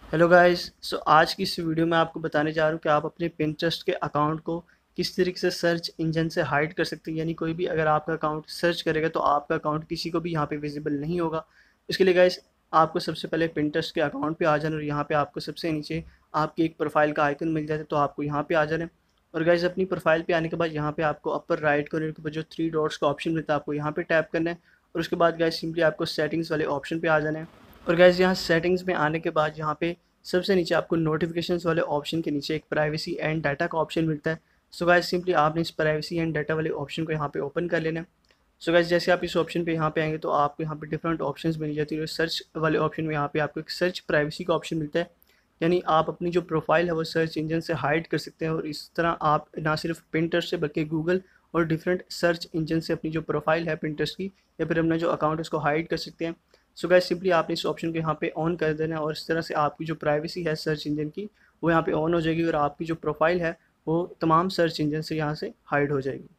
Hello guys. आज की इस वीडियो में आपको बताने जा रहा हूँ कि आप अपने पिंटरेस्ट के अकाउंट को किस तरीके से सर्च इंजन से हाइड कर सकते हैं। यानी कोई भी अगर आपका अकाउंट सर्च करेगा तो आपका अकाउंट किसी को भी यहाँ पे विजिबल नहीं होगा। इसके लिए गाइस आपको सबसे पहले पिंटरेस्ट के अकाउंट पे आ जाना और यहाँ पे आपको सबसे नीचे आपकी एक प्रोफाइल का आइकन मिल जाता है, तो आपको यहाँ पे आ जाना है। और गाइस अपनी प्रोफाइल पे आने के बाद यहाँ पे आपको अपर राइट कॉर्नर के ऊपर जो 3 डॉट्स का ऑप्शन मिलता है आपको यहाँ पे टैप करना है। और उसके बाद गाइस सिंपली आपको सेटिंग्स वाले ऑप्शन पे आ जाना है। और गाइस यहाँ सेटिंग्स में आने के बाद यहाँ पे सबसे नीचे आपको नोटिफिकेशंस वाले ऑप्शन के नीचे एक प्राइवेसी एंड डाटा का ऑप्शन मिलता है। सो गाइस सिंपली आपने इस प्राइवेसी एंड डाटा वाले ऑप्शन को यहाँ पे ओपन कर लेना है। सो गाइस जैसे आप इस ऑप्शन पे यहाँ पे आएंगे तो आपको यहाँ पे डिफरेंट ऑप्शंस मिल जाती है। सर्च वाले ऑप्शन में यहाँ पे आपको एक सर्च प्राइवेसी का ऑप्शन मिलता है। यानी आप अपनी जो प्रोफाइल है वो सर्च इंजन से हाइड कर सकते हैं और इस तरह आप ना सिर्फ पिंटरेस्ट से बल्कि गूगल और डिफरेंट सर्च इंजन से अपनी जो प्रोफाइल है पिंटरेस्ट की या फिर अपना जो अकाउंट है उसको हाइड कर सकते हैं। सो गाइस सिंपली आपने इस ऑप्शन को यहाँ पे ऑन कर देना है और इस तरह से आपकी जो प्राइवेसी है सर्च इंजन की वो यहाँ पे ऑन हो जाएगी और आपकी जो प्रोफाइल है वो तमाम सर्च इंजन से यहाँ से हाइड हो जाएगी।